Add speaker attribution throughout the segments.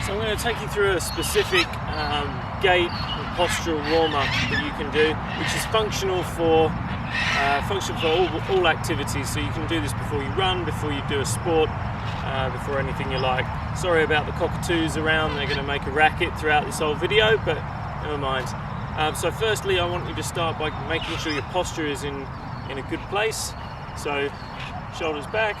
Speaker 1: So I'm going to take you through a specific gait and postural warm-up that you can do, which is functional for all activities. So you can do this before you run, before you do a sport, before anything you like. Sorry about the cockatoos around, they're going to make a racket throughout this whole video, but never mind. So firstly, I want you to start by making sure your posture is in a good place. So shoulders back,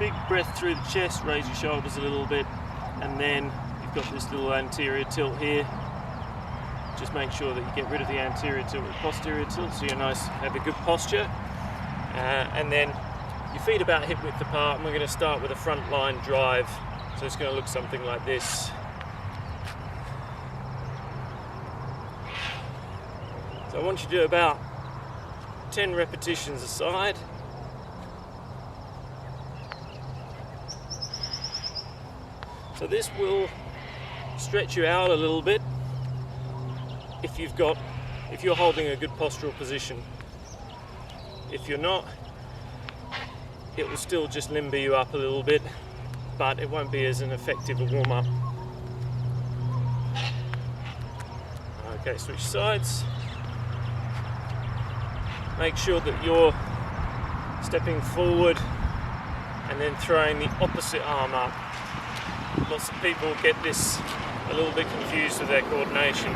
Speaker 1: big breath through the chest, raise your shoulders a little bit, and then you've got this little anterior tilt here. Just make sure that you get rid of the anterior tilt with posterior tilt so you're nice, have a good posture. And then your feet about hip width apart, and we're going to start with a front line drive. So it's going to look something like this. So I want you to do about 10 repetitions a side. So this will stretch you out a little bit if you're holding a good postural position. If you're not, it will still just limber you up a little bit, but it won't be as an effective a warm-up. Okay, switch sides. Make sure that you're stepping forward and then throwing the opposite arm up. Lots of people get this a little bit confused with their coordination.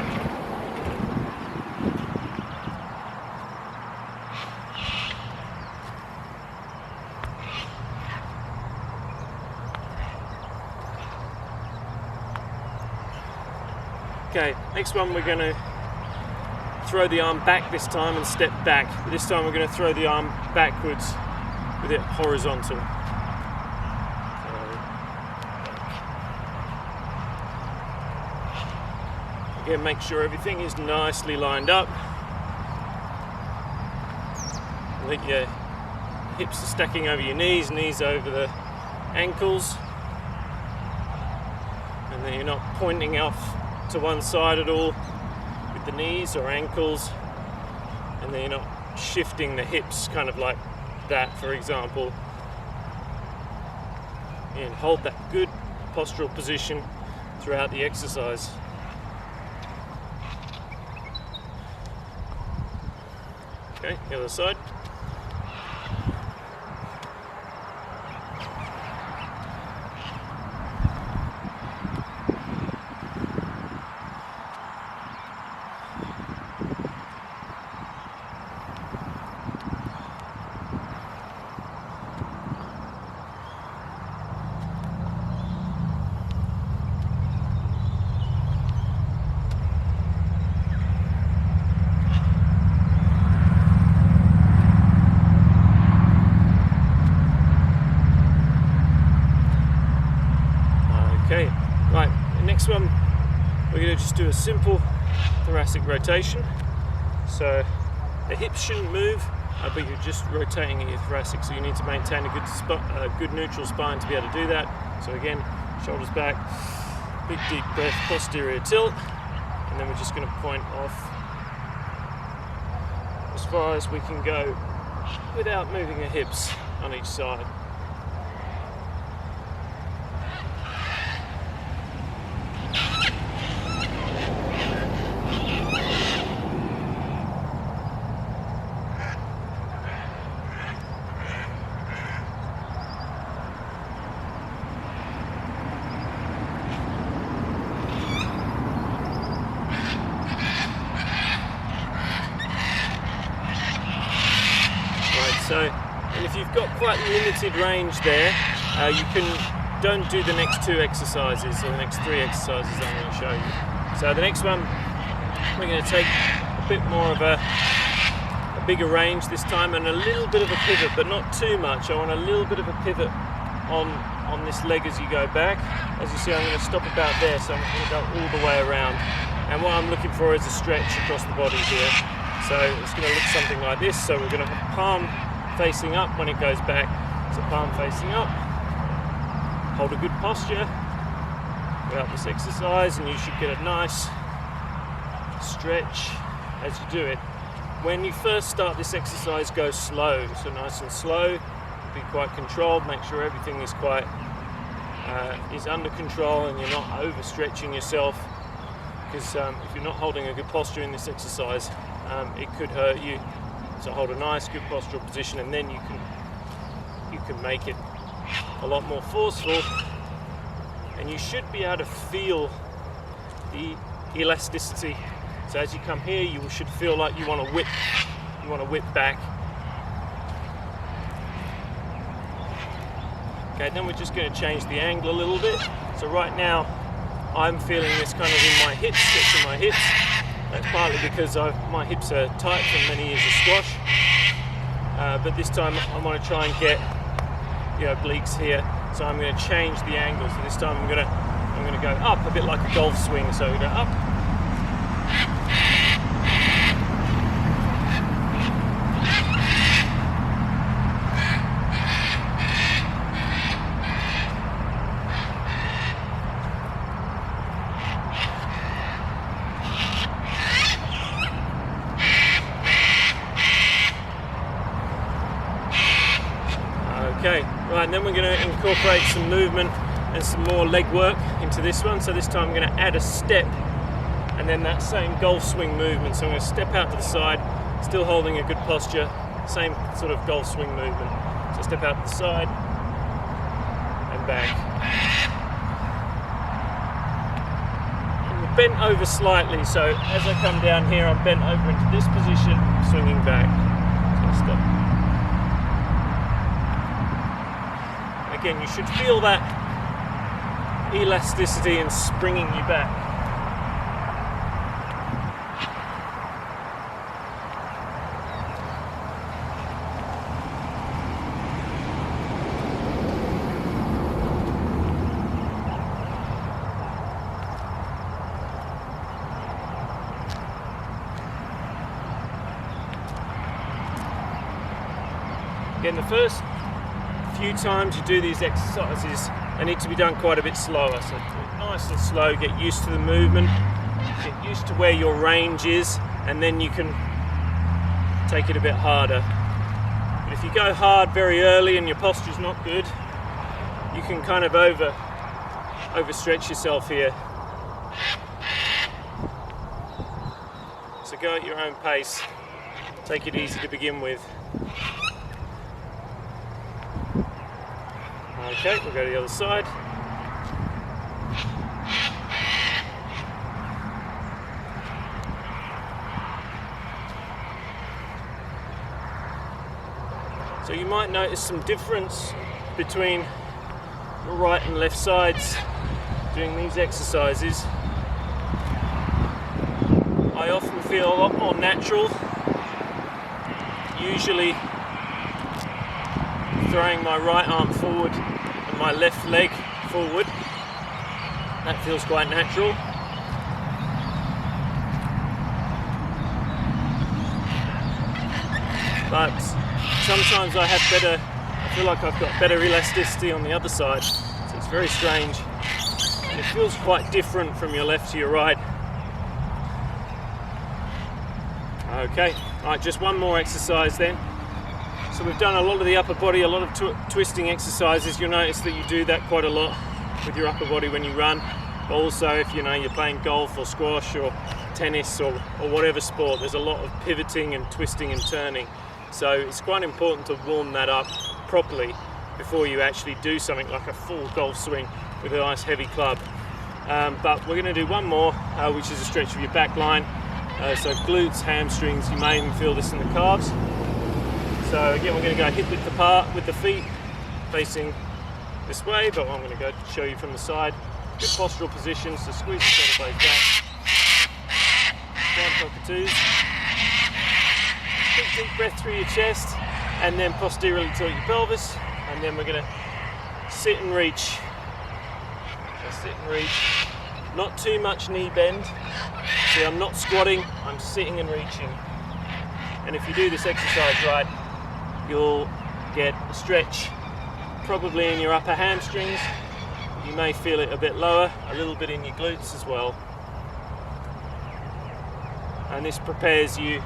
Speaker 1: Okay, next one we're going to throw the arm back this time and step back. But this time we're going to throw the arm backwards with it horizontal. Again, make sure everything is nicely lined up. Let your hips are stacking over your knees, knees over the ankles. And then you're not pointing off to one side at all with the knees or ankles. And then you're not shifting the hips kind of like that, for example. And hold that good postural position throughout the exercise. Okay, the other side. Okay, right, the next one we're going to just do a simple thoracic rotation. So the hips shouldn't move, but you're just rotating your thoracic, so you need to maintain a good neutral spine to be able to do that. So again, shoulders back, big deep breath, posterior tilt, and then we're just going to point off as far as we can go without moving the hips on each side. So, and if you've got quite limited range there, don't do the next two exercises or the next three exercises I'm going to show you. So the next one, we're going to take a bit more of a bigger range this time and a little bit of a pivot, but not too much. I want a little bit of a pivot on this leg as you go back. As you see, I'm going to stop about there, so I'm going to go all the way around. And what I'm looking for is a stretch across the body here. So it's going to look something like this. So we're going to have palm facing up when it goes back. So palm facing up. Hold a good posture throughout this exercise, and you should get a nice stretch as you do it. When you first start this exercise, go slow, so nice and slow, be quite controlled, make sure everything is quite is under control and you're not overstretching yourself, because if you're not holding a good posture in this exercise, it could hurt you. So hold a nice, good postural position, and then you can make it a lot more forceful, and you should be able to feel the elasticity. So as you come here, you should feel like you want to whip back. Okay, then we're just going to change the angle a little bit. So right now, I'm feeling this kind of in my hips, stretching my hips. That's partly because my hips are tight from many years of squash. But this time I want to try and get obliques here. So I'm going to change the angle. So this time I'm going to go up a bit like a golf swing. So we go up. Okay, right, and then we're going to incorporate some movement and some more leg work into this one. So this time I'm going to add a step and then that same golf swing movement. So I'm going to step out to the side, still holding a good posture, same sort of golf swing movement. So step out to the side and back. And we're bent over slightly, so as I come down here, I'm bent over into this position, swinging back. So stop. Again, you should feel that elasticity and springing you back. Again, the first few times you do these exercises, they need to be done quite a bit slower. So do it nice and slow, get used to the movement, get used to where your range is, and then you can take it a bit harder. But if you go hard very early and your posture's not good, you can kind of overstretch yourself here. So go at your own pace, take it easy to begin with. Okay, we'll go to the other side. So you might notice some difference between your right and left sides doing these exercises. I often feel a lot more natural, usually throwing my right arm forward and my left leg forward. That feels quite natural. But sometimes I feel like I've got better elasticity on the other side. So it's very strange. And it feels quite different from your left to your right. Okay, alright, just one more exercise then. So we've done a lot of the upper body, a lot of twisting exercises. You'll notice that you do that quite a lot with your upper body when you run. But also if you're playing golf or squash or tennis or whatever sport, there's a lot of pivoting and twisting and turning. So it's quite important to warm that up properly before you actually do something like a full golf swing with a nice heavy club. But we're going to do one more, which is a stretch of your back line. So glutes, hamstrings, you may even feel this in the calves. So again, we're going to go hip width apart with the feet facing this way, but I'm going to go show you from the side. Good postural position, so squeeze the shoulder blades back. Down cockatoos. Big deep breath through your chest, and then posteriorly tilt your pelvis, and then we're going to sit and reach. So sit and reach. Not too much knee bend. See, I'm not squatting, I'm sitting and reaching. And if you do this exercise right, you'll get a stretch probably in your upper hamstrings. You may feel it a bit lower, a little bit in your glutes as well. And this prepares you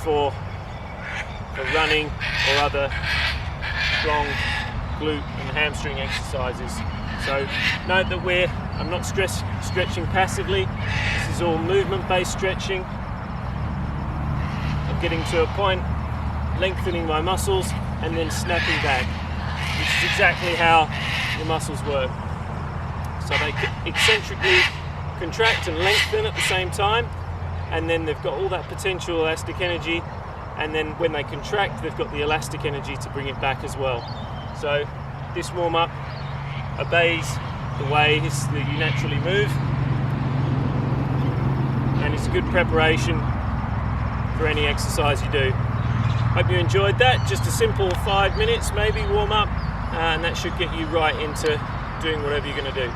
Speaker 1: for running or other strong glute and hamstring exercises. So note that I'm not stretching passively. This is all movement-based stretching. I'm getting to a point, lengthening my muscles, and then snapping back, which is exactly how the muscles work. So they eccentrically contract and lengthen at the same time, and then they've got all that potential elastic energy, and then when they contract, they've got the elastic energy to bring it back as well. So this warm-up obeys the way that you naturally move, and it's a good preparation for any exercise you do. Hope you enjoyed that. Just a simple 5 minutes maybe warm up, and that should get you right into doing whatever you're going to do.